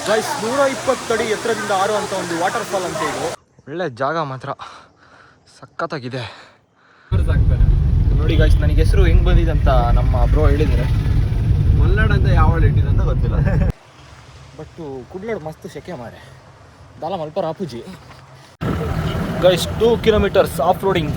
Guys 120 ಅಡಿ ಎತ್ತರದಿಂದ ಆರುವಂಥ ಒಂದು ವಾಟರ್ ಫಾಲ್ ಅಂತ ಇದು. ಒಳ್ಳೆ ಜಾಗ ಮಾತ್ರ ಸಖತ್ತಾಗಿದೆ. ನೋಡಿ ಗೈಸ್, ನನಗೆ ಹೆಸರು ಹೆಂಗ್ ಬಂದಿದೆ ಅಂತ ನಮ್ಮ ಬ್ರೋ ಹೇಳಿದ್ದಾರೆ. ಮಲ್ನಾಡ್ ಅಂತ ಯಾವ ಇಟ್ಟಿದೆ ಅಂತ ಗೊತ್ತಿಲ್ಲ, ಬಟ್ ಕುಡ್ಲಾಡ್ ಮಸ್ತ್ ಶೆಕೆ ಮಾರೆ ದಾಲ ಮಲ್ಪ ರಾಪುಜಿ. Guys 2 kilometres off roading.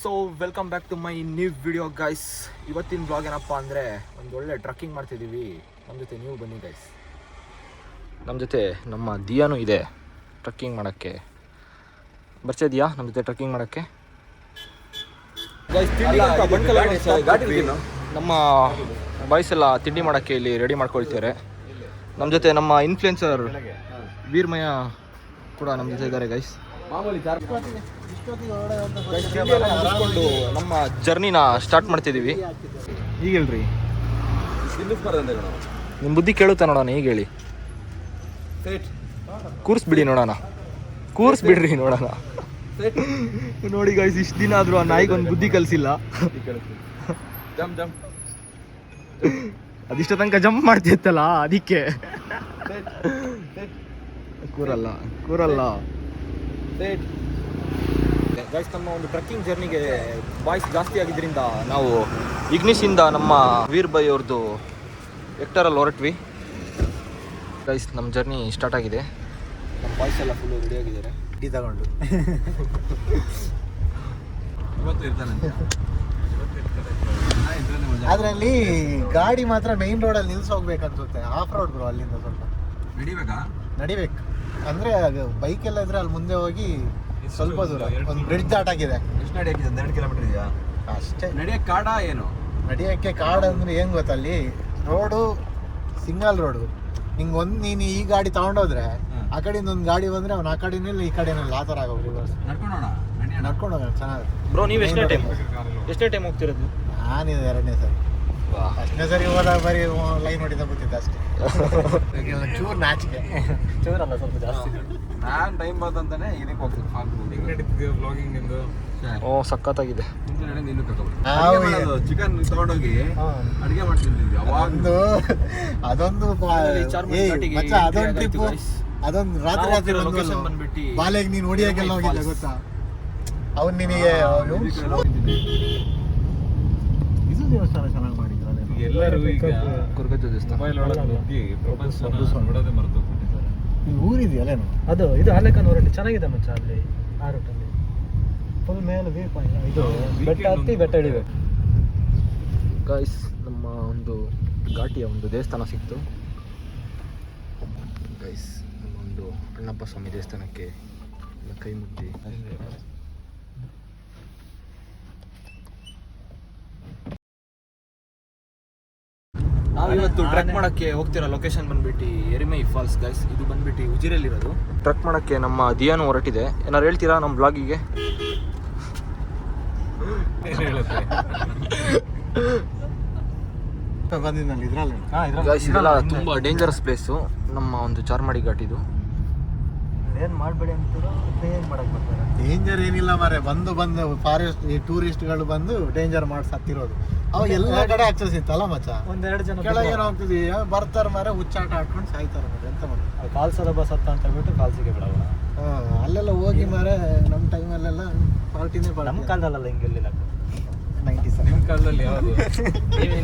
So welcome back to my new video guys. ಇವತ್ತಿನ ಬ್ಲಾಗ್ ಏನಪ್ಪ ಅಂದರೆ ಒಂದು ಒಳ್ಳೆ ಟ್ರಕ್ಕಿಂಗ್ ಮಾಡ್ತಿದ್ದೀವಿ. ನಮ್ಮ ಜೊತೆ ನೀವು ಬನ್ನಿ ಗೈಸ್. ನಮ್ಮ ಜೊತೆ ನಮ್ಮ ದಿಯಾನು ಇದೆ ಟ್ರಕ್ಕಿಂಗ್ ಮಾಡೋಕ್ಕೆ. ಬರ್ತಿದ್ಯಾ ನಮ್ಮ ಜೊತೆ ಟ್ರಕ್ಕಿಂಗ್ ಮಾಡೋಕ್ಕೆ? ಗೈಸ್ ನಮ್ಮ ಬಾಯ್ಸ್ ಎಲ್ಲ ತಿಂಡಿ ಮಾಡೋಕ್ಕೆ ಇಲ್ಲಿ ರೆಡಿ ಮಾಡ್ಕೊಳ್ತಾರೆ. ನಮ್ಮ ಜೊತೆ ನಮ್ಮ ಇನ್ಫ್ಲುಯೆನ್ಸರ್ ವೀರ್ಮಯ ಕೂಡ ನಮ್ಮ ಜೊತೆ ಇದ್ದಾರೆ ಗೈಸ್. ಮುಗಿಸ್ಕೊಂಡು ನಮ್ಮ ಜರ್ನಿನ ಸ್ಟಾರ್ಟ್ ಮಾಡ್ತಿದ್ದೀವಿ. ಈಗ ಹೇಳ್ರಿ, ನಿಮ್ಮ ಬುದ್ಧಿ ಕೇಳುತ್ತಾ ನೋಡೋಣ. ಈಗ ಹೇಳಿ, ಕೂರಿಸ್ಬಿಡಿ ನೋಡೋಣ, ಕೂರಿಸ್ಬಿಡ್ರಿ ನೋಡೋಣ. ನೋಡಿ ಗೈಸ್, ಇಷ್ಟು ದಿನ ಆದರೂ ಆ ನಾಯಿಗೊಂದು ಬುದ್ಧಿ ಕಲಿಸಿಲ್ಲ. ಅದಿಷ್ಟ ತನಕ ಜಂಪ್ ಮಾಡ್ತಿತ್ತಲ್ಲ, ಅದಕ್ಕೆ ಕೂರಲ್ಲ ಕೂರಲ್ಲ. ಗೈಸ್, ನಮ್ಮ ಒಂದು ಟ್ರಕ್ಕಿಂಗ್ ಜರ್ನಿಗೆ ಬಾಯ್ಸ್ ಜಾಸ್ತಿ ಆಗಿದ್ದರಿಂದ ನಾವು ಇಗ್ನಿಸಿಂದ ನಮ್ಮ ವೀರ್ ಬೈ ಅವ್ರದ್ದು ಎಕ್ಟರಲ್ಲಿ ಹೊರಟ್ವಿ. ಗೈಸ್, ನಮ್ಮ ಜರ್ನಿ ಸ್ಟಾರ್ಟ್ ಆಗಿದೆ. ನಮ್ಮ ಬಾಯ್ಸ್ ಎಲ್ಲ ಫುಲ್ಲು ರೆಡಿ ಆಗಿದ್ದಾರೆ ಟೀ ತಗೊಂಡು. ಅದರಲ್ಲಿ ಗಾಡಿ ಮಾತ್ರ ಮೈನ್ ರೋಡಲ್ಲಿ ನಿಲ್ಸಿ ಹೋಗ್ಬೇಕನ್ಸುತ್ತೆ. ಆಫ್ ರೋಡ್ ಬ್ರೋ, ಅಲ್ಲಿಂದ ಸ್ವಲ್ಪ ನಡಿಬೇಕು. ಅಂದರೆ ಬೈಕ್ ಎಲ್ಲ ಇದ್ರೆ ಅಲ್ಲಿ ಮುಂದೆ ಹೋಗಿ ಸ್ವಲ್ಪ ದೂರ ಒಂದು ಬ್ರಿಡ್ಜ್ ದಾಟಾಗಿದೆ. ಎಷ್ಟು ನಡೆಯಕ್ಕೆ? 2 ಕಿಲೋಮೀಟರ್ ಇದೆಯಾ ಅಷ್ಟೇ. ನಡೆಯಕ್ಕೆ ಕಾಡ ಏನು? ನಡೆಯೋಕ್ಕೆ ಕಾಡು ಅಂದ್ರೆ ಏನು ಗೊತ್ತಲ್ಲಿ, ರೋಡು ಸಿಂಗಲ್ ರೋಡು. ನಿಂಗೆ ನೀನು ಈ ಗಾಡಿ ತಗೊಂಡೋದ್ರೆ ಆ ಕಡೆಯಿಂದ ಒಂದು ಗಾಡಿ ಬಂದರೆ ಅವ್ನು ಆ ಕಡೆನಿಲ್ಲ ಈ ಕಡೆನಿಲ್ಲ, ಆ ಥರ ಆಗೋಗಿ ನಡ್ಕೊಂಡು ಹೋಗೋಣ. ಚೆನ್ನಾಗಿ. ಬ್ರೋ, ನೀವು ಎಷ್ಟನೇ ಟೈಮ್ ಹೋಗ್ತಿರೋದು? ನಾನಿದು 2ನೇ ಸರಿ. ಅಷ್ಟನೇ ಸರಿ ಹೋದಾಗ ಬರೀ ಲೈನ್ ಹೊಡಿತಾ ಗೊತ್ತಿದ್ದೆ ಅಷ್ಟೇ. ಚೂರು ನಾಚಿಕೆ, ಚೂರಲ್ಲ ಸ್ವಲ್ಪ ಜಾಸ್ತಿ. ನಾನು ಟೈಮ್ ಬಂದಂತಾನೆ ಇದಕ್ಕೆ ಹೋಗ್ತೀನಿ. ಬ್ಲಾಗಿಂಗ್ ಓ ಸಖತ್ತಾಗಿದೆ. ಚಿಕನ್ ತಗೊಂಡೋಗಿ ಅಡಿಗೆ ಮಾಡ್ತಿದ್ವಿ ಅವಾಗೊಂದು. ಅದೊಂದು ಅದೊಂದು ಟ್ರಿಪ್, ಅದೊಂದು ರಾತ್ರಿ ಬಂದ್ಬಿಟ್ಟು ಬಾಲೆಗೆ ನೀನು ಹೊಡಿಯೋಕೆಲ್ಲ ಹೋಗಿದ್ದೆ ಗೊತ್ತಾ? ಅವ್ನು ನಿನಗೆ ಇದು ದೇವಸ್ಥಾನ ಚೆನ್ನಾಗಿ ಮಾಡಿದ್ರು. ಎಲ್ಲರೂ ಈಗ ಕುರ್ಗಜ್ಜ ದೇವಸ್ಥಾನ ಮೊಬೈಲ್ ಒಳಗೆ ನುಗ್ಗಿ ಪ್ರಪಂಚ ಬಿಡೋದೇ ಮರೆತು ಹೋಗ್ಬಿಟ್ಟಿದ್ದಾರೆ. ಈ ಊರಿದೆಯಲ್ಲೇನು ಅದು ಇದು ಆಲೇಖನ್ ಊರಲ್ಲಿ ಚೆನ್ನಾಗಿದೆ ಮಚ್ಚ. ಅಲ್ಲಿ ಆ ರೂಟಲ್ಲಿ ಫುಲ್ ಮೇಲೆ ವ್ಯೂ ಪಾಯಿಂಟ್. ಇದು ಬೆಟ್ಟ ಹತ್ತಿ ಬೆಟ್ಟ ಇಳಿಬೇಕು. ಗೈಸ್, ನಮ್ಮ ಒಂದು ಘಾಟಿಯ ಒಂದು ದೇವಸ್ಥಾನ ಸಿಕ್ತು ಗೈಸ್. ನಮ್ಮ ಒಂದು ಅಣ್ಣಪ್ಪ ಸ್ವಾಮಿ ದೇವಸ್ಥಾನಕ್ಕೆ ಕೈ ಮುಟ್ಟಿ ನಾವಿವತ್ತು ಟ್ರೆಕ್ ಮಾಡೋಕ್ಕೆ ಹೋಗ್ತಿರೋ ಲೊಕೇಶನ್ ಬಂದ್ಬಿಟ್ಟು ಎರಿಮೈ ಫಾಲ್ಸ್ ಗೈಸ್. ಇದು ಬಂದ್ಬಿಟ್ಟು ಉಜಿರೆಯಲ್ಲಿರೋದು. ಟ್ರೆಕ್ ಮಾಡೋಕ್ಕೆ ನಮ್ಮ ದಿಯಾನು ಹೊರಟಿದೆ. ಏನಾರು ಹೇಳ್ತೀರಾ ನಮ್ಮ ಬ್ಲಾಗಿಗೆ? ಇದೆಲ್ಲ ತುಂಬ ಡೇಂಜರಸ್ ಪ್ಲೇಸು. ನಮ್ಮ ಒಂದು ಚಾರ್ಮಾಡಿ ಘಾಟ್ ಇದು. ಏನು ಮಾಡಬೇಡಿ ಅಂತೀರೋ ಏನು ಮಾಡಕ್ಕೆ ಬರ್ತಾರೆ. ಡೇಂಜರ್ ಏನಿಲ್ಲ ಮಾರೆ, ಬಂದು ಫಾರೆಸ್ಟ್ ಈ ಟೂರಿಸ್ಟ್ಗಳು ಬಂದು ಡೇಂಜರ್ ಮಾಡಿ ಸತ್ತಿರೋದು. ಅವಾಗ ಎಲ್ಲ ಕಡೆ ಆಕ್ಸಸ್ ಇತ್ತಲ್ಲ ಮಚ್ಚ. 1-2 ಜನ ಕೆಳಗೆ ಏನು ಹೋಗ್ತಿದ್ವಿ, ಬರ್ತಾರೆ ಮಾರೆ ಹುಚ್ಚಾಟ ಹಾಕೊಂಡು ಸಾಯ್ತಾರೆ ಮಾರೆ. ಎಂತ ಮಾಡೋದು? ಕಾಲ್ಸದ ಬಸ್ ಹತ್ತ ಅಂತ ಹೇಳ್ಬಿಟ್ಟು ಕಾಲ್ಸಿಗೆ ಬಿಡೋಣ. ಅಲ್ಲೆಲ್ಲ ಹೋಗಿ ಮಾರೆ ನಮ್ಮ ಟೈಮಲ್ಲೆಲ್ಲ ಪಾರ್ಟಿನೇ ನಮ್ಮ ಕಾಲದಲ್ಲ ಹಿಂಗೆಲ್ಲ 97. ನಿಮ್ಮ ಕಾಲದಲ್ಲಿ ಯಾವುದು?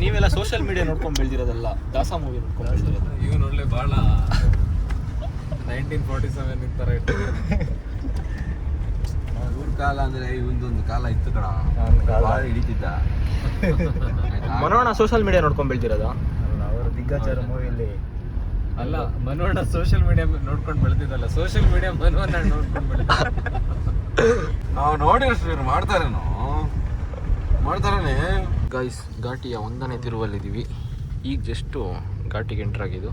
ನೀವೆಲ್ಲ ಸೋಷಿಯಲ್ ಮೀಡಿಯಾ ನೋಡ್ಕೊಂಡು ಬೆಳೆದಿರೋದಲ್ಲ, ದಾಸ ಮೂವಿ ನೋಡ್ಕೊಂಡು ಬೆಳೆದಿರೋದು. ಇವನು ಒಳ್ಳೆ ಭಾಳ 1947 ಥರ ಇಟ್ಟಿದ್ದಾರೆ. ಇವ್ರ ಕಾಲ ಅಂದರೆ ಇವೊಂದೊಂದು ಕಾಲ ಇತ್ತು ಕಣ, ಭಾಳ ಹಿಡಿತಿದ್ದ. ಮನೋಣ ಸೋಷಿಯಲ್ ಮೀಡಿಯಾ ನೋಡ್ಕೊಂಡು ಬೆಳೆದಿರೋದ? ಅವರ ದಿಗ್ಗಜರ ಮೂವಿಯಲ್ಲಿ ಅಲ್ಲ, ಮನೋಣ್ಣ ಸೋಷಿಯಲ್ ಮೀಡಿಯಾ ನೋಡ್ಕೊಂಡು ಬೆಳೆದಿದ್ದಲ್ಲ, ಸೋಷಿಯಲ್ ಮೀಡಿಯಾ ಮನೋಣ್ಣ ನೋಡ್ಕೊಂಡು ಬೆಳೆದ. ನಾವು ನೋಡಿರಷ್ಟು ಇವ್ರು ಮಾಡ್ತಾರೇನೋ ಮಾಡ್ತಾರೇನೆ. ಗೈಸ್, ಘಾಟಿಯ 1ನೇ ತಿರುವಲ್ಲಿದ್ದೀವಿ. ಈಗ ಜಸ್ಟು ಘಾಟಿಗೆ ಎಂಟ್ರ್ ಆಗಿದ್ದು.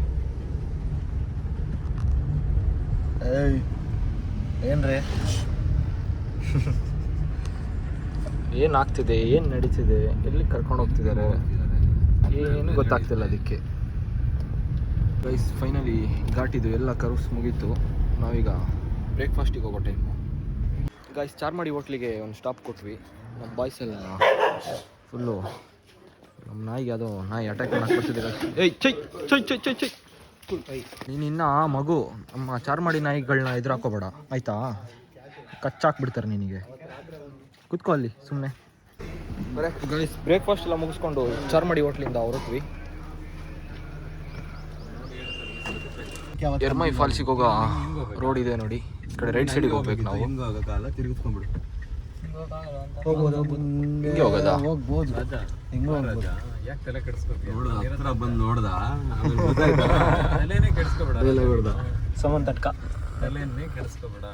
ಏನ್ರಿ ಏನಾಗ್ತಿದೆ, ಏನು ನಡೀತಿದೆ, ಎಲ್ಲಿ ಕರ್ಕೊಂಡು ಹೋಗ್ತಿದ್ದಾರೆ? ಏನು ಗೊತ್ತಾಗ್ತಿಲ್ಲ ಅದಕ್ಕೆ. ಗೈಸ್ ಫೈನಲಿ ಘಾಟಿದು ಎಲ್ಲ ಕರ್ವ್ಸ್ ಮುಗೀತು. ನಾವೀಗ ಬ್ರೇಕ್ಫಾಸ್ಟಿಗೆ ಹೋಗೋ ಟೈಮು. ಗೈಸ್ ಚಾರ್ಮಾಡಿ ಹೋಟ್ಲಿಗೆ ಒಂದು ಸ್ಟಾಪ್ ಕೊಟ್ವಿ. ನಮ್ಮ ಬಾಯ್ಸ್ ಎಲ್ಲ ಫುಲ್ಲು ನಮ್ಮ ನಾಯಿಗೆ ಅದು ನಾಯಿ ಅಟ್ಯಾಕ್ ಮಾಡಕ್ಕೆ ಬರ್ತಿದೆ. ಏಯ್ ಚೈ ಚೈ ಚೈ ಚೈ ಚೈ ನೀನಿನ್ನ ಮಗು ನಮ್ಮ ಚಾರ್ಮಾಡಿ ನಾಯಿಗಳನ್ನ ಎದುರು ಹಾಕೋಬೇಡ ಆಯಿತಾ? ಕಚ್ಚಾಕ್ಬಿಡ್ತಾರೆ ನಿನಗೆ. ಕುತ್ಕೋ ಅಲ್ಲಿ ಸುಮ್ಮನೆ. ಗೈಸ್ ಬ್ರೇಕ್ಫಾಸ್ಟ್ ಎಲ್ಲ ಮುಗಿಸ್ಕೊಂಡು ಚಾರ್ಮಾಡಿ ಹೋಟ್ಲಿಂದ ಹೊರಟ್ವಿ. ಎರ್ಮೈ ಫಾಲ್ಸಿಗೆ ಹೋಗೋ ರೋಡ್ ಇದೆ ನೋಡಿ, ಈ ಕಡೆ ರೈಟ್ ಸೈಡಿಗೆ ಹೋಗ್ಬೇಕು ನಾವು. ಹಿಂಗೆ ಹೋಗೋದಾ? ಯಾಕೆ ತಲೆ ಕೆಡಿಸ್ಕೊತೀಯ? ಬಂದು ನೋಡ್ದ ತಲೆನೇ ಕೆಡಿಸ್ಕೊಬೇಡ. ಸಮಂತಟ್ಕ ತಲೆನೇ ಕೆಡಿಸ್ಕೊಬೇಡ.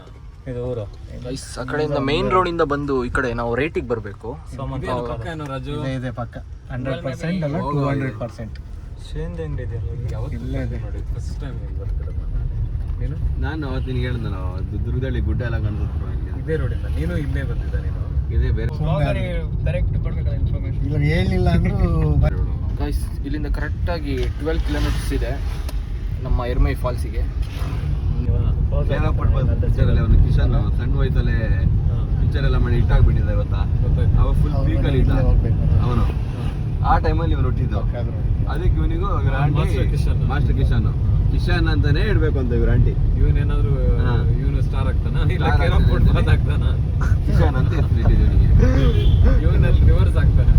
ಇದು ಊರು ಗೈಸ್ ಆ ಕಡೆಯಿಂದ ಮೇನ್ ರೋಡಿಂದ ಬಂದು ಈ ಕಡೆ ನಾವು ರೈಟಿಗೆ ಬರಬೇಕು. ಪಕ್ಕ ಏನೋ ರಾಜು ಇದೆ ಪಕ್ಕ 100% ಅಲ್ಲ 200%. ಶೇಂದ ಅಂಗಡಿ ಇದೆಯಲ್ಲ ಯಾವತ್ತೂ ನೋಡಿ ಫಸ್ಟ್ ಟೈಮ್ ನೀನು ನಾನು ಅವತ್ತು ನಿನ್ಗೆ ಹೇಳಿದ ದುರ್ಗದಲ್ಲಿ ಗುಡ್ಡ ಎಲ್ಲ ಕಾಣಿಸುತ್ತೆ ಇದೇ ರೋಡಿಂದ. ನೀನು ಇಲ್ಲೇ ಬಂದಿದ್ದ, ನೀನು ಇದೇ ಬೇರೆ ಕರೆಕ್ಟ್ ಕೊಡ್ಬೇಕಲ್ಲ ಇನ್ಫಾರ್ಮೇಶನ್. ಇಲ್ಲ ಹೇಳಿಲ್ಲ ಅಂದ್ರೂ ಗೈಸ್ ಇಲ್ಲಿಂದ ಕರೆಕ್ಟಾಗಿ 12 ಕಿಲೋಮೀಟರ್ಸ್ ಇದೆ ನಮ್ಮ ಎರ್ಮೈ ಫಾಲ್ಸಿಗೆ. ಅವನು ಕಿಶನ್ ಸಣ್ಣ ವಯಸ್ಸಲ್ಲೇ ಪಿಕ್ಚರ್ ಎಲ್ಲ ಮಾಡಿ ಇಟ್ಟಾಗ್ಬಿಟ್ಟಿದ್ದ ಗೊತ್ತಾ? ಅವ ಫುಲ್ ಪೀಕಲ್ಲಿ ಇದ್ದ ಅವನು. ಆ ಟೈಮಲ್ಲಿ ಇವನು ಹುಟ್ಟಿದ್ದು. ಅದಕ್ಕೆ ಇವನಿಗೂ ಇವ್ರ ಆಂಟಿ ಮಾಸ್ಟರ್ ಕಿಶನ್ ಅಂತಾನೆ ಇಡ್ಬೇಕು ಅಂತ ಇವ್ರ ಆಂಟಿ. ಇವನೇನಾದ್ರು ಇವನು ಸ್ಟಾರ್ ಆಗ್ತಾನ ಕಿಶನ್ ಅಂತ ಹೆಸರಿಟ್ಟಿದ್ದು ಇವನಿಗೆ. ಇವನಲ್ಲಿ ರಿವರ್ಸ್ ಆಗ್ತಾನೆ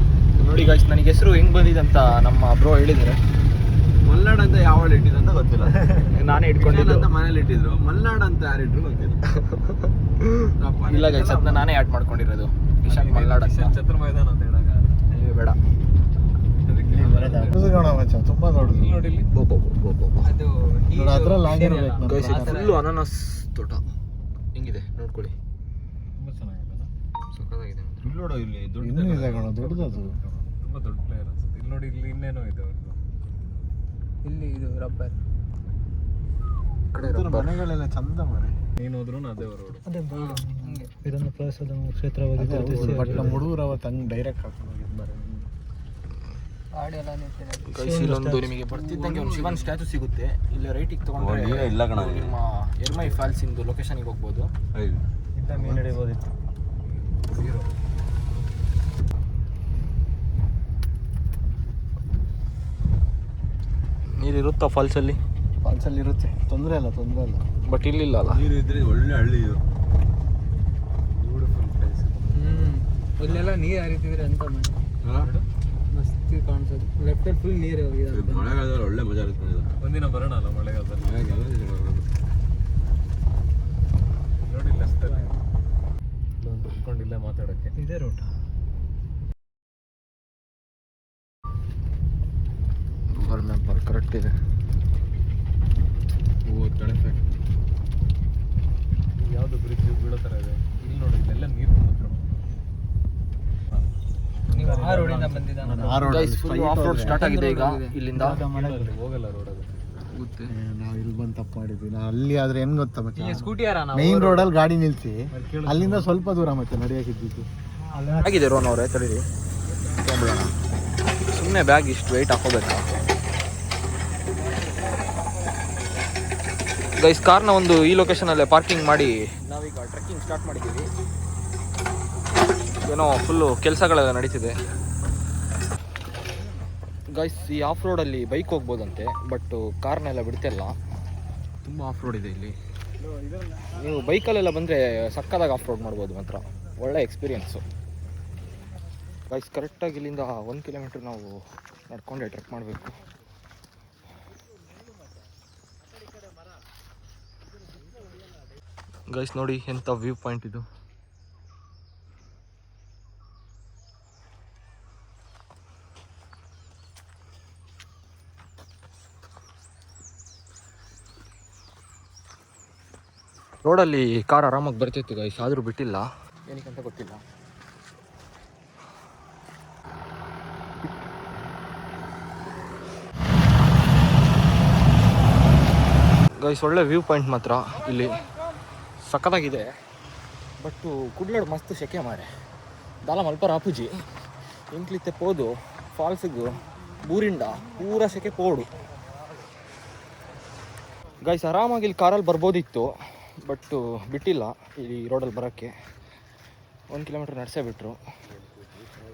ನೋಡಿ ಗೈಸ್. ನನಗೆ ಹೆಸರು ಹೆಂಗ್ ಬಂದಿದೆ ಅಂತ ನಮ್ಮ ಬ್ರೋ ಹೇಳಿದ್ದಾರೆ. ಮಲ್ನಾಡ್ ಅಂತ ಯಾವಾಗ ಇಟ್ಟಿದ್ದು ಅಂತ ಗೊತ್ತಿಲ್ಲ. ನಾನೇ ಇಟ್ಕೊಂಡಿದ್ದು ಅಂತ ಮನೇಲಿ ಇಟ್ಟಿದ್ರು. ಮಲ್ನಾಡ್ ಅಂತ ಯಾರು ಇಟ್ರು ಗೊತ್ತಿಲ್ಲ. ಇಲ್ಲ ಗೈಸ್ ಅದನ್ನ ನಾನೇ ಆ್ಯಡ್ ಮಾಡ್ಕೊಂಡಿರೋದು. ಕಿಶನ್ ಮಲ್ನಾಡ್ ಅಂತ. ಛತ್ರ ಮೈದಾನ ಅಂತ ಹೇಳಾಗ ಬೇಡ. ತುಂಬಾ ದೊಡ್ಡದು ನೋಡಿ ಇಲ್ಲಿ ಅದು ಅದ್ರಲ್ಲಿ ಆಗಿರ್ಬೇಕು. ಗೈಸ್ ಇದು ಫುಲ್ಲು ಅನಾನಸ್ ತೋಟ ಹೆಂಗಿದೆ ನೋಡ್ಕೊಳ್ಳಿ. ತುಂಬಾ ಚೆನ್ನಾಗಿದೆ, ಸಖತ್ತಾಗಿದೆ. ಇಲ್ಲಿ ನೋಡು, ಇಲ್ಲಿ ಇನ್ನೂ ಇದೆ ಕಣ ದೊಡ್ಡದದು. ತುಂಬಾ ದೊಡ್ಡ ಪ್ಲೇಯರ್ ಅನ್ಸುತ್ತೆ. ಇಲ್ಲಿ ನೋಡಿ, ಇಲ್ಲಿ ಇನ್ನೇನೋ ಇದೆ. ಇಲ್ಲಿ ಇದು ರಬ್ಬರ್ ಕಡೆ ಮನೆಗಳೆಲ್ಲ ಚಂದ ಮರೆ. ನೀನು ಹೋದ್ರು ಅದೇ ರೋಡ್. ಅದೇ ಹಂಗೆ ಇದೊಂದು ಪ್ರವಾಸದ ಕ್ಷೇತ್ರವಾಗಿ ಬಟ್ ನಮ್ಮ ಹುಡುಗರು ಅವತ್ತು ಹಂಗೆ ಡೈರೆಕ್ಟ್ ಹಾಕೊಂಡು ಹೋಗಿದ್ದು ಬರೀ ಗಾಡಿ ಎಲ್ಲ ನಿಂತಿದೆ. ಗೈಸ್ ಇಲ್ಲೊಂದು ನಿಮಗೆ ಬರ್ತಿದ್ದಂಗೆ ಒಂದು ಶಿವನ್ ಸ್ಟ್ಯಾಚು ಸಿಗುತ್ತೆ. ಇಲ್ಲಿ ರೈಟಿಗೆ ತಗೊಂಡ್ರೆ ಇಲ್ಲ ಕಣ, ನಿಮ್ಮ ಎರ್ಮೈ ಫಾಲ್ಸ್ ಇಂದು ಲೊಕೇಶನ್ಗೆ ಹೋಗ್ಬೋದು. ಇಂಥ ಮೀನು ಹಿಡಿಬೋದಿತ್ತು. ನೀರಿರುತ್ತಾ ಫಾಲ್ಸಲ್ಲಿ? ಫಾಲ್ಸಲ್ಲಿ ಇರುತ್ತೆ, ತೊಂದರೆ ಇಲ್ಲ. ಬಟ್ ಇಲ್ಲಿಲ್ಲ ಅಲ್ಲ. ನೀರು ಇದ್ರೆ ಒಳ್ಳೆ ಹಳ್ಳಿ ಇದು. Beautiful place. ಇಲ್ಲೆಲ್ಲ ನೀರು ಹರಿತಿದ್ರೆ ಅಂತ ಮಸ್ತ್ ಕಾಣಿಸೋದು. ಲೆಫ್ಟಲ್ಲಿ ಫುಲ್ ನೀರು ಹೋಗಿದೆ. ಮಳೆಗಾಲದಲ್ಲಿ ಒಳ್ಳೆ ಮಜಾ ಇರುತ್ತೆ. ಒಂದಿನ ಬರೋಣ ಅಲ್ಲ ಮಳೆಗಾಲದಲ್ಲಿ. ನೋಡಿಲ್ಲ ಅಷ್ಟೇ ಕುತ್ಕೊಂಡಿಲ್ಲ ಮಾತಾಡೋಕ್ಕೆ. ಇದೇ ರೂಟ. ಗೂಗಲ್ ಮ್ಯಾಪ್ ಕರೆಕ್ಟ್ ಇದೆ. ತಳೆ ಫ್ಯಾಕ್ಟ್ರಿ ಯಾವುದು ಬ್ರಿಡ್ಜ್ ಬೀಳೋ ಥರ ಇದೆ. ಇಲ್ಲಿ ನೋಡಿ, ಇಲ್ಲೆಲ್ಲ ನೀರು ತುಂಬಿದ್ರು. ನೀವು ಆ ರೋಡಿಂದ ಬಂದಿದ್ದ? Guys full of road start ಆಗಿದೆ ಈಗ. ಇಲ್ಲಿಂದ ಹೋಗಲ್ಲ ರೋಡ್ ಅದು. ಹೋಗುತ್ತೆ. ನಾವು ಇಲ್ಲಿ ಬಂದು ತಪ್ಪು ಮಾಡಿದ್ವಿ. ನಾವು ಅಲ್ಲಿ ಆದ್ರೆ ಏನ್ ಗೊತ್ತಾ ಮತ್ತೆ, ಸ್ಕೂಟಿ ಯಾರ ಮೈನ್ ರೋಡಲ್ಲಿ ಗಾಡಿ ನಿಲ್ಸಿ ಅಲ್ಲಿಂದ ಸ್ವಲ್ಪ ದೂರ ಮತ್ತೆ ನಡೆಯೋಕಿದ್ದು. ಆಗಿದೆ ರೋನ್ ಅವರೇ, ತಡೀರಿ ತೊಗೊಂಬಿಡೋಣ. ಸುಮ್ಮನೆ ಬ್ಯಾಗ್ ಇಷ್ಟು ವೆಯ್ಟ್ ಹಾಕೋಬೇಕಾ? ಗೈಸ್ ಕಾರ್ನ ಒಂದು ಈ ಲೊಕೇಶನಲ್ಲೇ ಪಾರ್ಕಿಂಗ್ ಮಾಡಿ ನಾವೀಗ ಟ್ರೆಕ್ಕಿಂಗ್ ಸ್ಟಾರ್ಟ್ ಮಾಡಿದ್ದೀವಿ. ಏನೋ ಫುಲ್ಲು ಕೆಲಸಗಳೆಲ್ಲ ನಡೀತಿದೆ. ಗೈಸ್ ಈ ಆಫ್ ರೋಡಲ್ಲಿ ಬೈಕ್ ಹೋಗ್ಬೋದಂತೆ, ಬಟ್ ಕಾರ್ನೆಲ್ಲ ಬಿಡ್ತಿಲ್ಲ. ತುಂಬ ಆಫ್ ರೋಡ್ ಇದೆ ಇಲ್ಲಿ. ನೀವು ಬೈಕಲ್ಲೆಲ್ಲ ಬಂದರೆ ಸಕ್ಕದಾಗಿ ಆಫ್ ರೋಡ್ ಮಾಡ್ಬೋದು, ಮಾತ್ರ ಒಳ್ಳೆ ಎಕ್ಸ್ಪೀರಿಯನ್ಸು. ಗೈಸ್ ಕರೆಕ್ಟಾಗಿ ಇಲ್ಲಿಂದ 1 ಕಿಲೋಮೀಟ್ರ್ ನಾವು ನಡ್ಕೊಂಡೆ ಟ್ರೆಕ್ ಮಾಡಬೇಕು. ಗೈಸ್ ನೋಡಿ ಎಂಥ ವ್ಯೂ ಪಾಯಿಂಟ್ ಇದು. ರೋಡಲ್ಲಿ ಕಾರ್ ಆರಾಮಾಗಿ ಬರ್ತಿತ್ತು ಗೈಸ್, ಆದರೂ ಬಿಟ್ಟಿಲ್ಲ, ಏನಕ್ಕಂತ ಗೊತ್ತಿಲ್ಲ. ಗೈಸ್ ಒಳ್ಳೆ ವ್ಯೂ ಪಾಯಿಂಟ್ ಮಾತ್ರ ಇಲ್ಲಿ ಸಖತ್ತಾಗಿದೆ. ಬಟ್ಟು ಕುಡ್ಲಾಡು ಮಸ್ತ್ ಶೆಕೆ ಮಾರೆ ದಾಲ ಮಲ್ಪ ರಾಪುಜಿ ಇಂಕ್ಲಿತ್ತೆ ಪೋದು ಫಾಲ್ಸಿಗೂ ಬೂರಿಂಡ ಪೂರ ಸೆಕೆ ಪೋಡು ಗೈಸ್. ಆರಾಮಾಗಿ ಇಲ್ಲಿ ಕಾರಲ್ಲಿ ಬರ್ಬೋದಿತ್ತು, ಬಟ್ ಬಿಟ್ಟಿಲ್ಲ ಈ ರೋಡಲ್ಲಿ ಬರೋಕ್ಕೆ. 1 ಕಿಲೋಮೀಟ್ರ್ ನಡೆಸೇ ಬಿಟ್ಟರು.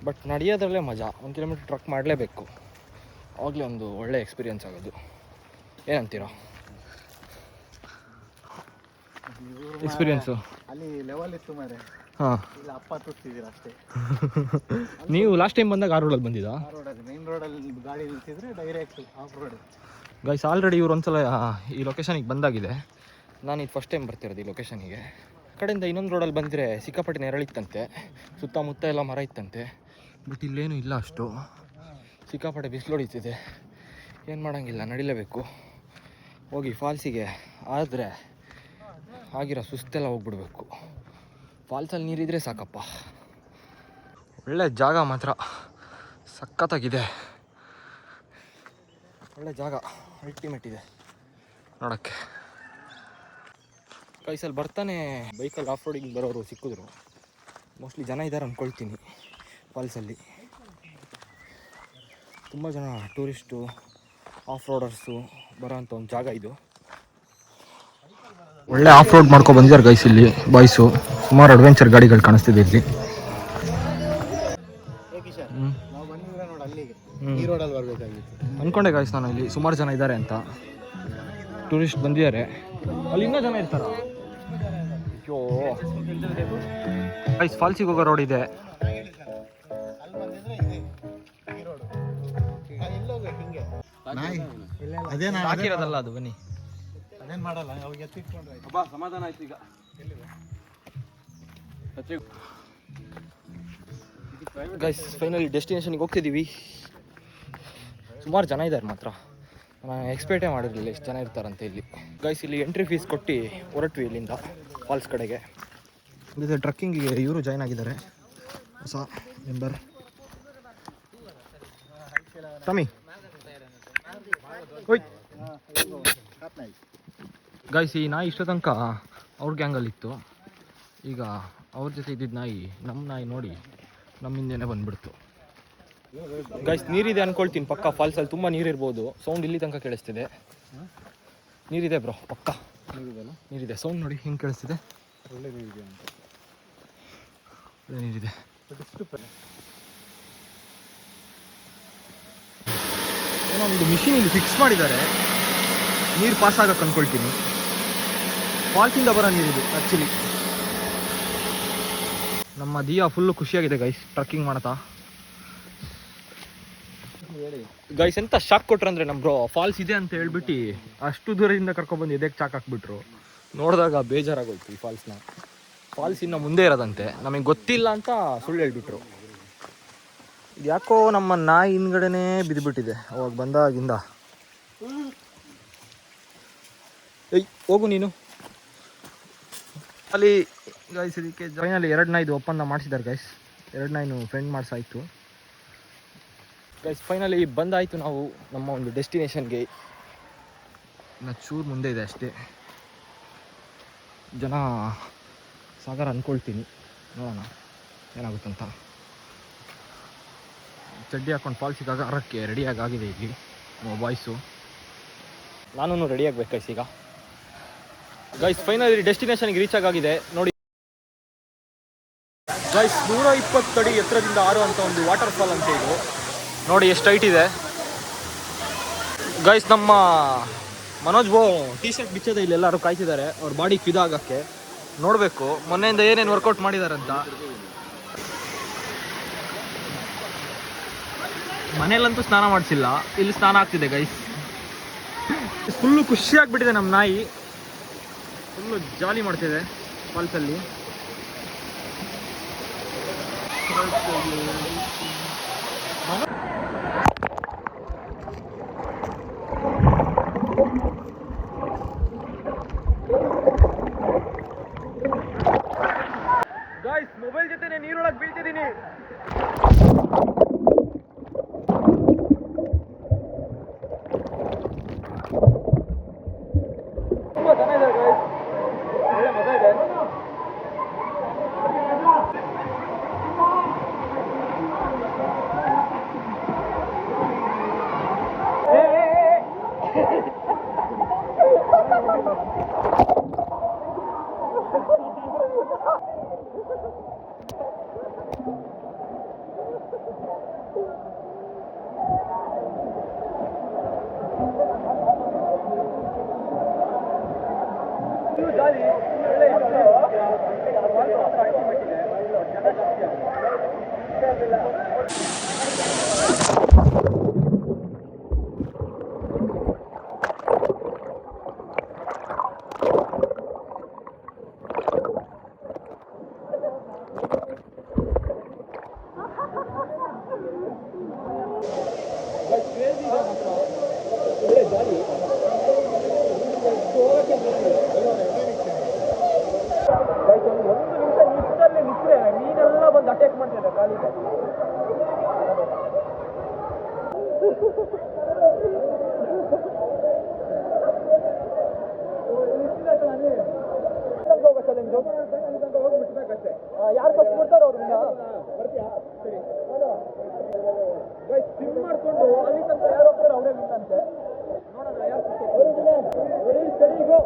ಬಟ್ ನಡೆಯೋದ್ರಲ್ಲೇ ಮಜಾ. 1 ಕಿಲೋಮೀಟ್ರ್ ಟ್ರಕ್ ಮಾಡಲೇಬೇಕು, ಆವಾಗಲೇ ಒಂದು ಒಳ್ಳೆ ಎಕ್ಸ್ಪೀರಿಯೆನ್ಸ್ ಆಗೋದು. ಏನಂತೀರಾ ಎಕ್ಸ್ಪೀರಿಯೆನ್ಸು? ಅಲ್ಲಿ ಲೆವೆಲ್ ಇತ್ತು ಮಾರೆ. ಹಾಂ, ಇಲ್ಲ ಅಪ್ಪ ತುರ್ತಿದ್ದೀರ ಅಷ್ಟೇ. ನೀವು ಲಾಸ್ಟ್ ಟೈಮ್ ಬಂದಾಗ ಆ ರೋಡಲ್ಲಿ ಬಂದಿದ್ದಾ? ಆ ರೋಡಲ್ಲಿ ಮೇನ್ ರೋಡಲ್ಲಿ ಗಾಡಿ ನಿಲ್ಸಿದ್ರೆ direct off road. Guys already ಇವ್ರು ಒಂದ್ಸಲ ಈ ಲೊಕೇಶನಿಗೆ ಬಂದಾಗಿದೆ. ನಾನು ಇದು ಫಸ್ಟ್ ಟೈಮ್ ಬರ್ತಿರೋದು ಈ ಲೊಕೇಶನಿಗೆ. ಕಡೆಯಿಂದ ಇನ್ನೊಂದು ರೋಡಲ್ಲಿ ಬಂದರೆ ಸಿಕ್ಕಾಪಟ್ಟೆ ನೆರಳಿತ್ತಂತೆ, ಸುತ್ತಮುತ್ತ ಎಲ್ಲ ಮರ ಇತ್ತಂತೆ. ಬಟ್ ಇಲ್ಲೇನು ಇಲ್ಲ ಅಷ್ಟು. ಸಿಕ್ಕಾಪಟ್ಟೆ ಬಿಸಿಲು ಹೊಡಿತಿದೆ, ಏನು ಮಾಡೋಂಗಿಲ್ಲ, ನಡಿಲೇಬೇಕು. ಹೋಗಿ ಫಾಲ್ಸಿಗೆ ಆದರೆ ಆಗಿರೋ ಸುಸ್ತೆಲ್ಲ ಹೋಗ್ಬಿಡ್ಬೇಕು. ಫಾಲ್ಸಲ್ಲಿ ನೀರಿದ್ರೆ ಸಾಕಪ್ಪ. ಒಳ್ಳೆ ಜಾಗ ಮಾತ್ರ ಸಖತ್ತಾಗಿದೆ, ಒಳ್ಳೆ ಜಾಗ, ಅಲ್ಟಿಮೇಟ್ ಇದೆ ನೋಡೋಕ್ಕೆ. ಕೈಸಲ್ಲಿ ಬರ್ತಾನೆ ಬೈಕಲ್ಲಿ ಆಫ್ ರೋಡಿಂಗ್ ಬರೋರು ಸಿಕ್ಕಿದ್ರು. ಮೋಸ್ಟ್ಲಿ ಜನ ಇದ್ದಾರೆ ಅಂದ್ಕೊಳ್ತೀನಿ. ಫಾಲ್ಸಲ್ಲಿ ತುಂಬ ಜನ ಟೂರಿಸ್ಟು, ಆಫ್ ರೋಡರ್ಸು ಬರೋಂಥ ಒಂದು ಜಾಗ ಇದು. ಒಳ್ಳೆ ಆಫ್ ರೋಡ್ ಮಾಡ್ಕೊ ಬಂದಿದ್ದಾರೆ ಗೈಸ್ ಇಲ್ಲಿ ಬಾಯ್ಸು. ಸುಮಾರು ಅಡ್ವೆಂಚರ್ ಗಾಡಿಗಳು ಕಾಣಿಸ್ತಿದೆ ಇಲ್ಲಿ. ನಾವು ಬಂದಿದ್ರೆ ನೋಡಿ ಅಲ್ಲಿಗೆ ಈ ರೋಡಲ್ಲಿ ಬರಬೇಕಾಗಿತ್ತು ಅಂದ್ಕೊಂಡೆ ಗೈಸ್ ನಾನು, ಇಲ್ಲಿ ಸುಮಾರು ಜನ ಇದ್ದಾರೆ ಅಂತ, ಟೂರಿಸ್ಟ್ ಬಂದಿದ್ದಾರೆ. ಅಲ್ಲಿ ಇನ್ನೂ ಜನ ಇರ್ತಾರ. ಅಯ್ಯೋ ಗೈಸ್, ಫಾಲ್ಸಿಗೆ ಹೋಗೋ ರೋಡ್ ಇದೆ. ಅದೇನ ಹಾಕಿರೋದಲ್ಲ ಅದು, ಬನ್ನಿ. ಅದೇನು ಮಾಡಲ್ಲ, ಅವಾಗ ಎತ್ತಿಟ್ಕೊಂಡ್ರೆ ಅಪ್ಪ ಸಮಾಧಾನ ಆಯ್ತು ಈಗ. ಗೈಸ್ ಫೈನಲಿ ಡೆಸ್ಟಿನೇಷನ್ಗೆ ಹೋಗ್ತಿದ್ದೀವಿ. ಸುಮಾರು ಜನ ಇದ್ದಾರೆ ಮಾತ್ರ, ನಾನು ಎಕ್ಸ್ಪೆಕ್ಟೇ ಮಾಡಿರಲಿಲ್ಲ ಎಷ್ಟು ಜನ ಇರ್ತಾರಂತೆ ಇಲ್ಲಿ. ಗೈಸ್ ಇಲ್ಲಿ ಎಂಟ್ರಿ ಫೀಸ್ ಕೊಟ್ಟು ಹೊರಟ್ವಿ ಇಲ್ಲಿಂದ ಫಾಲ್ಸ್ ಕಡೆಗೆ. ಇದು ಟ್ರಕ್ಕಿಂಗಿಗೆ ಇವರು ಜಾಯ್ನ್ ಆಗಿದ್ದಾರೆ, ಹೊಸ ಮೆಂಬರ್ ಟಮಿ. ಓಯ್ ಗೈಸ್, ಈ ನಾಯಿ ಇಷ್ಟ ತನಕ ಅವ್ರ ಗ್ಯಾಂಗಲ್ಲಿತ್ತು. ಈಗ ಅವ್ರ ಜೊತೆ ಇದ್ದಿದ್ದು ನಾಯಿ, ನಮ್ಮ ನಾಯಿ ನೋಡಿ ನಮ್ಮ ಹಿಂದೆನೇ ಬಂದ್ಬಿಡ್ತು. ಗೈಸ್ ನೀರಿದೆ ಅನ್ಕೊಳ್ತೀನಿ ಪಕ್ಕ. ಫಾಲ್ಸಲ್ಲಿ ತುಂಬ ನೀರಿರ್ಬೋದು. ಸೌಂಡ್ ಇಲ್ಲಿ ತನಕ ಕೇಳಿಸ್ತಿದೆ. ನೀರಿದೆ ಬ್ರೋ, ಪಕ್ಕ ನೀರಿದೆ. ಸೌಂಡ್ ನೋಡಿ ಹಿಂಗೆ ಕೇಳಿಸ್ತಿದೆ. ಒಳ್ಳೆ ನೀರಿದೆ ಅಂತ. ಒಳ್ಳೆ ನೀರಿದೆ. ಏನೋ ಒಂದು ಮಿಷಿನ್ ಇಲ್ಲಿ ಫಿಕ್ಸ್ ಮಾಡಿದ್ದಾರೆ, ನೀರು ಪಾಸ್ ಆಗಕ್ಕೆ ಅಂದ್ಕೊಳ್ತೀನಿ. ಫಾಲ್ಸಿಂದ ಬರೋ ನೀರಿದು ಆ್ಯಕ್ಚುಲಿ. ನಮ್ಮ ದಿಯಾ ಫುಲ್ಲು ಖುಷಿಯಾಗಿದೆ ಗೈಸ್ ಟ್ರಕ್ಕಿಂಗ್ ಮಾಡ್ತಾ. ಗೈಸ್ ಎಂತ ಶಾಕ್ ಕೊಟ್ರಂದ್ರೆ ನಮ್ಮ ಬ್ರೋ, ಫಾಲ್ಸ್ ಇದೆ ಅಂತ ಹೇಳ್ಬಿಟ್ಟು ಅಷ್ಟು ದೂರದಿಂದ ಕರ್ಕೊಬಂದು ಎದೆಗೆ ಚಾಕ್ ಹಾಕ್ಬಿಟ್ರು. ನೋಡಿದಾಗ ಬೇಜಾರಾಗೋಯ್ತು ಈ ಫಾಲ್ಸ್ನ. ಫಾಲ್ಸ್ ಇನ್ನು ಮುಂದೆ ಇರೋದಂತೆ, ನಮಗೆ ಗೊತ್ತಿಲ್ಲ ಅಂತ ಸುಳ್ಳು ಹೇಳ್ಬಿಟ್ರು. ಇದು ಯಾಕೋ ನಮ್ಮ ನಾಯಿ ಹಿಂದ್ಗಡೆನೇ ಬಿದ್ದುಬಿಟ್ಟಿದೆ ಅವಾಗ ಬಂದಾಗಿಂದ. ಏಯ್ ಹೋಗು ನೀನು. ಅಲ್ಲಿ ಗೈಸ್ ಇದಕ್ಕೆ ಫೈನಲಿ 2 ನಾಯಿದು ಒಪ್ಪಂದ ಮಾಡಿಸಿದ್ದಾರೆ ಗೈಸ್. 2 ನಾಯಿನು ಫ್ರೆಂಡ್ ಮಾಡಿಸಾಯ್ತು ಗೈಸ್. ಫೈನಲಿ ಬಂದಾಯಿತು ನಾವು ನಮ್ಮ ಒಂದು ಡೆಸ್ಟಿನೇಷನ್ಗೆ. ಇನ್ನು ಚೂರು ಮುಂದೆ ಇದೆ ಅಷ್ಟೇ. ಜನ ಸಾಗರ ಅಂದ್ಕೊಳ್ತೀನಿ, ನೋಡೋಣ ಏನಾಗುತ್ತಂತ. ಚಡ್ಡಿ ಹಾಕೊಂಡು ಫಾಲ್ಸಿಗೆ ಆಗಾರಕ್ಕೆ ರೆಡಿಯಾಗಿದೆ ಇಲ್ಲಿ ಬಾಯ್ಸು. ನಾನು ರೆಡಿ ಆಗಬೇಕು ಗೈಸ್ ಈಗ. ಗೈಸ್ ಫೈನಲಿ ಡೆಸ್ಟಿನೇಷನ್ಗೆ ರೀಚ್ ಆಗಿದೆ ನೋಡಿ ಗೈಸ್. 120 ಅಡಿ ಎತ್ತರದಿಂದ ಆರುವಂಥ ಒಂದು ವಾಟರ್ ಫಾಲ್ ಅಂತ ಇದು ನೋಡಿ, ಎಷ್ಟು ಹೈಟ್ ಇದೆ ಗೈಸ್. ನಮ್ಮ ಮನೋಜ್ ಬೋ ಟೀ ಶರ್ಟ್ ಬಿಚ್ಚೋದೆ ಇಲ್ಲಿ ಎಲ್ಲರೂ ಕಾಯ್ತಿದ್ದಾರೆ ಅವ್ರ ಬಾಡಿ ಫಿದಾಗಕ್ಕೆ. ನೋಡಬೇಕು ಮೊನ್ನೆಯಿಂದ ಏನೇನು ವರ್ಕೌಟ್ ಮಾಡಿದಾರಂತ. ಮನೇಲಂತೂ ಸ್ನಾನ ಮಾಡಿಸಿಲ್ಲ, ಇಲ್ಲಿ ಸ್ನಾನ ಆಗ್ತಿದೆ ಗೈಸ್. ಫುಲ್ಲು ಖುಷಿಯಾಗಿಬಿಟ್ಟಿದೆ ನಮ್ಮ ನಾಯಿ, ಫುಲ್ಲು ಜಾಲಿ ಮಾಡ್ತಿದೆ ಫಾಲ್ಸಲ್ಲಿ. ಗಾಯ್ಸ್ ಮೊಬೈಲ್ ಜೊತೆನೆ ನೀರೊಳಗೆ ಬೀಳ್ತಿದ್ದೀನಿ. ತುಂಬಾ ಜನ ಇದ್ದಾರೆ ಗಾಯ್ಸ್, ಒಳ್ಳೆ ಮಜಾ ಇದೆ. ಮೀನೆಲ್ಲ ಬಂದು ಅಟ್ಯಾಕ್ ಮಾಡ್ತಿದೆ ಕಾಲಿಗೆ. ಯಾರು ಫಸ್ಟ್ ಕೊಡ್ತಾರೋ ಅವ್ರನ್ನ ಸ್ವಿಮ್ ಮಾಡ್ಕೊಂಡು ಅಲ್ಲಿ ತನಕ ಯಾರು ಹೋಗ್ತಾರೋ ಅವರೇ ನಿಂತಂತೆ. ನೋಡೋಣ ಯಾರು ಸರಿಗೋ.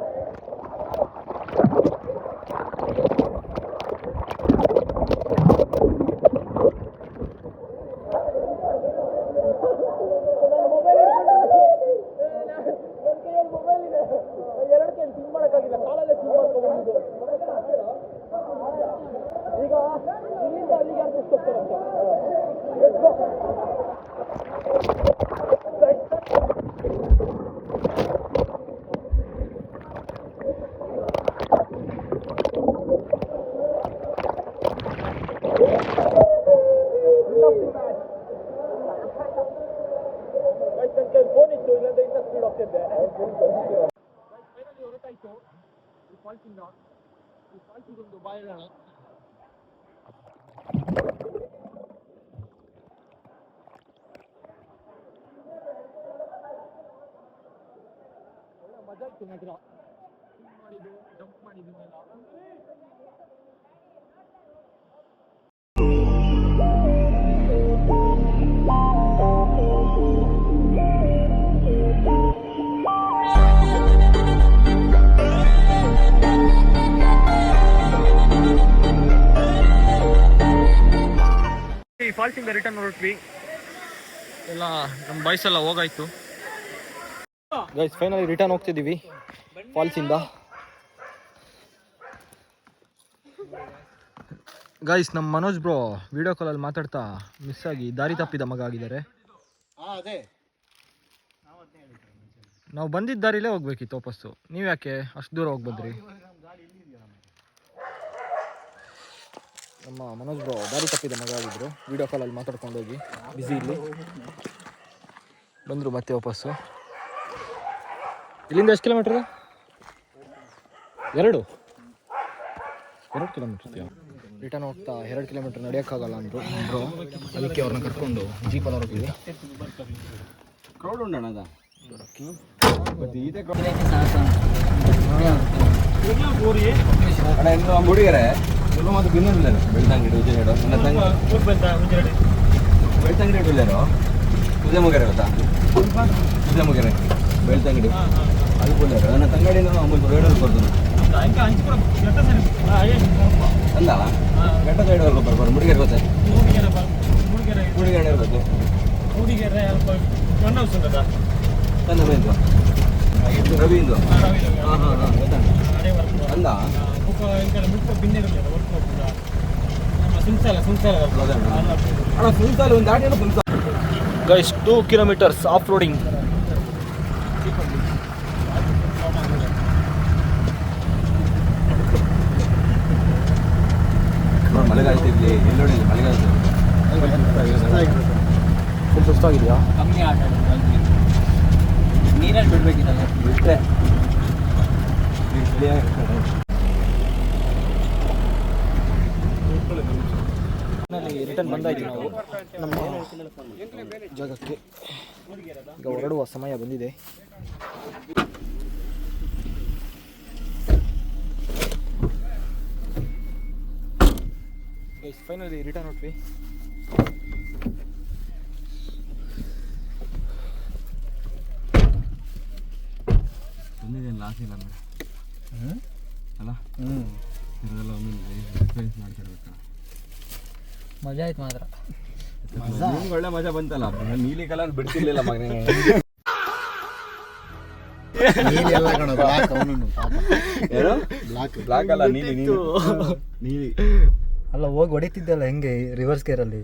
ಈಗ ಇಲ್ಲಿಂದ ಅಲ್ಲಿಗೆ ಯಾರು ಹೋಗ್ತಾರಂತ. ಫೋನ್ ಇತ್ತು, ಇಲ್ಲಾಂದ್ರೆ ಇಂಥ ಸ್ಪೀಡ್ ಹೋಗ್ತಿದ್ದೆ. ಫೈನಲಿ ಹೊರಟಾಯ್ತು ಈ ಫಾಲ್ಸಿಂದ. ಈ ಫಾಲ್ಸಿಗೊಂದು ಬಾಯಿಡೋಣ. ಒಳ್ಳೆ ಮಜಾ ಇತ್ತು ಮಾತ್ರ. ಸ್ವಿಮ್ ಮಾಡಿದ್ದು, ಜಂಪ್ ಮಾಡಿದ್ದು ಎಲ್ಲ. ಈ ಫಾಲ್ಸಿಂದ ರಿಟರ್ನ್ ಹೊರಟ್ವಿ ಎಲ್ಲ. ನಮ್ಮ ಬಾಯ್ಸ್ ಎಲ್ಲ ಹೋಗಾಯ್ತು ಗೈಸ್. ಫೈನಲಿ ರಿಟರ್ನ್ ಹೋಗ್ತಿದ್ದೀವಿ ಫಾಲ್ಸಿಂದ. ಗೈಸ್ ನಮ್ಮ ಮನೋಜ್ ಬ್ರೋ ವಿಡಿಯೋ ಕಾಲಲ್ಲಿ ಮಾತಾಡ್ತಾ ಮಿಸ್ ಆಗಿ ದಾರಿ ತಪ್ಪಿದ ಮಗ ಆಗಿದ್ದಾರೆ. ನಾವು ಬಂದಿದ್ದ ದಾರಿಲೇ ಹೋಗ್ಬೇಕಿತ್ತು ವಾಪಸ್ಸು. ನೀವು ಯಾಕೆ ಅಷ್ಟು ದೂರ ಹೋಗಿ ಬಂದ್ರಿ? ನಮ್ಮ ಮನೋಜ್ ಬ್ರೋ ದಾರಿ ತಪ್ಪಿದ ಮಗ ಆಗಿದ್ರು. ವಿಡಿಯೋ ಕಾಲಲ್ಲಿ ಮಾತಾಡ್ಕೊಂಡು ಹೋಗಿ ಬ್ಯುಸಿ ಇಲ್ಲಿ ಬಂದರು ಮತ್ತೆ ವಾಪಸ್ಸು. ಇಲ್ಲಿಂದ ಎಷ್ಟು ಕಿಲೋಮೀಟ್ರ್? 2 ಕಿಲೋಮೀಟ್ರ್. ರಿಟರ್ನ್ ಹೋಗ್ತಾ 2 ಕಿಲೋಮೀಟ್ರ್ ನಡೆಯೋಕ್ಕಾಗಲ್ಲ ಅಂದರು ಬ್ರೋ. ಅದಕ್ಕೆ ಅವ್ರನ್ನ ಕರ್ಕೊಂಡು ಜೀಪಲ್ಲಿ ಹೊರಟಿದ್ವಿ. ಕ್ರೌಡ್ ಉಂಟಣ್ಣ ಅದ ಹುಡುಗರೆ ಮತ್ತು ಬಿನ್ನೂರು ಬೆಳ್ತಂಗಡಿ ಉಜ್ಜನೇಡು ಬೆಳ್ತಂಗಡಿ ಇಡಲೇರು ಉದ್ಯಮಗೆರೆ ಗೊತ್ತಾ? ಉದ್ಯಮಗೆರೆ ಬೆಳ್ತಂಗಡಿ ಅದು ಕೊಡ್ಲೇರು. ನನ್ನ ತಂಗಡಿನ ಒಂದು ರೇಡಲ್ಲಿ ಬರ್ತಾನೆ ಅಲ್ಲ ಘಟ್ಟ ಸೈಡ್ ಬರ್ಬಾರ್ದು. ಮುಡಿಗೆರೆ ಗೊತ್ತಾ? ಮುಡಿಗೆರೆ ಇರ್ಬೇಕು. ನನ್ನ ಮೇಂದು ರವಿಂದು. ಹಾಂ ಹಾಂ ಹಾಂ ಗೊತ್ತಾ ಅಲ್ಲ ಸುಂಸಾಲ ಒಂದು ದಾಟಿ ಸುಂಸಾಲ. Guys 2 kilometres off roading. ಮಳೆಗಾಯ್ತಿದ್ವಿ ಎಲ್ಲೋಡಿ ಮಳೆಗಾಯ್ತು ಫುಲ್ ಸುಸ್ತಾಗಿದೆಯಾ? ಕಮ್ಮಿ ಆಟ ನೀರಲ್ಲಿ ಬಿಡ್ಬೇಕಿತ್ತಲ್ಲ ಬಿಟ್ಟೆ ರಿಟರ್ನ್ ಬಂದಾಯ್ತು ನಾವು ನಮ್ಮ ಜಾಗಕ್ಕೆ. ಈಗ ಹೊರಡುವ ಸಮಯ ಬಂದಿದೆ. ಫೈನಲಿ ರಿಟರ್ನ್ ಹೊಟ್ವಿ. ಒಂದೇನು ಲಾಸ್ ಇಲ್ಲ ಅಲ್ಲ ಹ್ಞೂ ಇರೋದೆಲ್ಲ ಒಮ್ಮೆ ಎಕ್ಸ್ಪೀರಿಯನ್ಸ್ ಮಾಡ್ತಿರ್ಬೇಕಾ. ಮಜಾ ಆಯ್ತು ಮಾತ್ರ. ನಿಮ್ಗೆ ಒಳ್ಳೆ ಮಜಾ ಬಂತಲ್ಲ. ನೀಲಿ ಕಲರ್ ಬಿಡ್ತಿರ್ಲಿಲ್ಲ ಮಗನೇ. ನೀಲಿ ಎಲ್ಲ ಕಣ ಬ್ಲಾಕ್ ಅವನು ಏನು ಬ್ಲಾಕ್ ಬ್ಲಾಕ್ ಅಲ್ಲ ನೀಲಿ ನೀಲಿ ಅಲ್ಲ ಹೋಗಿ ಹೊಡಿತಿದ್ದಲ್ಲ ಹೆಂಗೆ ರಿವರ್ಸ್ ಗೇರಲ್ಲಿ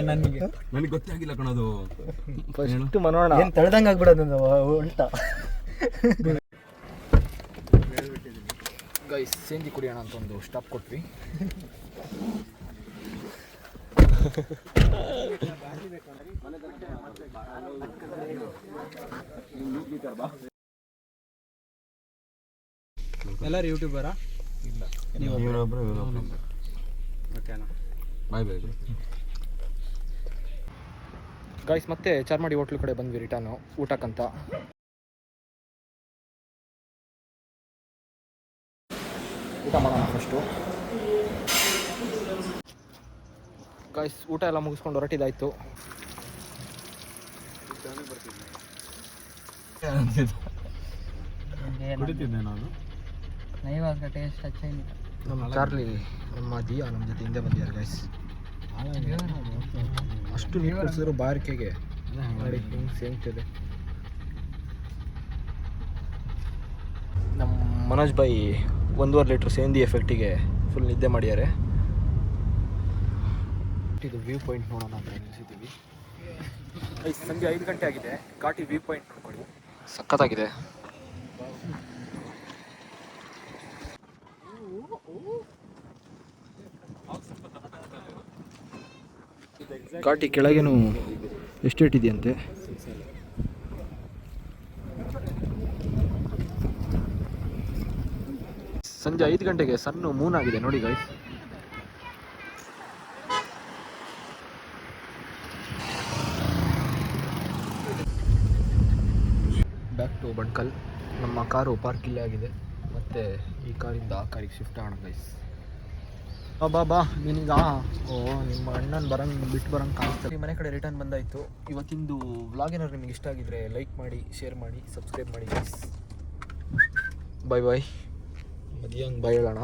ನನಗೆ ಗೊತ್ತೇ ಆಗಿಲ್ಲ ಕಣದು. ಫಸ್ಟ್ ಮನೋಣ ಏನು ತಳ್ದಂಗೆ ಆಗ್ಬಿಡೋದು ಉಲ್ಟ. ಗೈಸ್ ಸೇಂದಿ ಕುಡಿಯೋಣ ಅಂತ ಒಂದು ಸ್ಟಾಪ್ ಕೊಟ್ವಿ. ಎಲ್ಲರೂ ಯೂಟ್ಯೂಬರಾ? ಇಲ್ಲ ಬಾಯ್ ಬಾಯ್. ಗೈಸ್ ಮತ್ತೆ ಚಾರ್ಮಾಡಿ ಹೋಟ್ಲು ಕಡೆ ಬಂದ್ವಿ ರಿಟರ್ನು ಊಟಕ್ಕಂತ. ಊಟ ಮಾಡೋಣ ಫಸ್ಟು. ಗೈಸ್ ಊಟ ಎಲ್ಲ ಮುಗಿಸ್ಕೊಂಡು ಹೊರಟಿದ್ದಾಯ್ತು. ಕುಡಿತಿದ್ದೆ ನಾನು. ಟೇಸ್ಟ್ ನಮ್ಮ ಚಾರ್ಲಿ ನಮ್ಮ ದಿಯಾ ನಮ್ಮ ಜೊತೆ ಹಿಂದೆ ಬಂದಿದ್ದಾರೆ ಗೈಸ್. ಅಷ್ಟು ನೀರು ಕುಡಿಸಿದ್ರು ಬಾರಿಕೆಗೆ ನೋಡಿ ಹಿಂಗೆ ಸೇಂಗ್ತಿದೆ. ನಮ್ಮ ಮನೋಜ್ ಬಾಯಿ 1.5 ಲೀಟ್ರ್ ಸೇಂದಿ ಎಫೆಕ್ಟಿಗೆ ಫುಲ್ ನಿದ್ದೆ ಮಾಡಿದ್ದಾರೆ. ಇದು ವ್ಯೂ ಪಾಯಿಂಟ್ ನೋಡೋಣ ಅಂತ ನಿಲ್ಲಿಸಿದ್ದೀವಿ. ಸಂಜೆ 5 ಗಂಟೆ ಆಗಿದೆ. ಘಾಟಿ ವ್ಯೂ ಪಾಯಿಂಟ್ ನೋಡ್ಕೊಳ್ಳಿ, ಸಖತ್ತಾಗಿದೆ. ಘಾಟಿ ಕೆಳಗೇನು ಎಸ್ಟೇಟ್ ಇದೆಯಂತೆ. ಸಂಜೆ 5 ಗಂಟೆಗೆ ಸಣ್ಣ ಮೂನ್ ಆಗಿದೆ ನೋಡಿ ಗೈಸ್. Back to Bankal. ನಮ್ಮ ಕಾರು ಪಾರ್ಕ್ ಇಲ್ಲೇ ಆಗಿದೆ. ಮತ್ತೆ ಈ ಕಾರಿಂದ ಆ ಕಾರಿಗೆ ಶಿಫ್ಟ್ ಆಗೋಣ ಗೈಸ್. ಬಾ ನೀನೀಗ ನಿಮ್ಮ ಅಣ್ಣನ ಬಿಟ್ಟು ಬರಂಗೆ ಕಾಣಿಸ್ತಾರೆ. ಮನೆ ಕಡೆ ರಿಟರ್ನ್ ಬಂದಾಯಿತು. ಇವತ್ತಿಂದು ವ್ಲಾಗ್ ಏನಾದ್ರು ನಿಮಗೆ ಇಷ್ಟ ಆಗಿದ್ರೆ ಲೈಕ್ ಮಾಡಿ, ಶೇರ್ ಮಾಡಿ, ಸಬ್ಸ್ಕ್ರೈಬ್ ಮಾಡಿ ಗೈಸ್. ಬಾಯ್ ಬಾಯ್. ಮದಿಯಂಗೆ ಬಾಯ್ ಹೇಳೋಣ.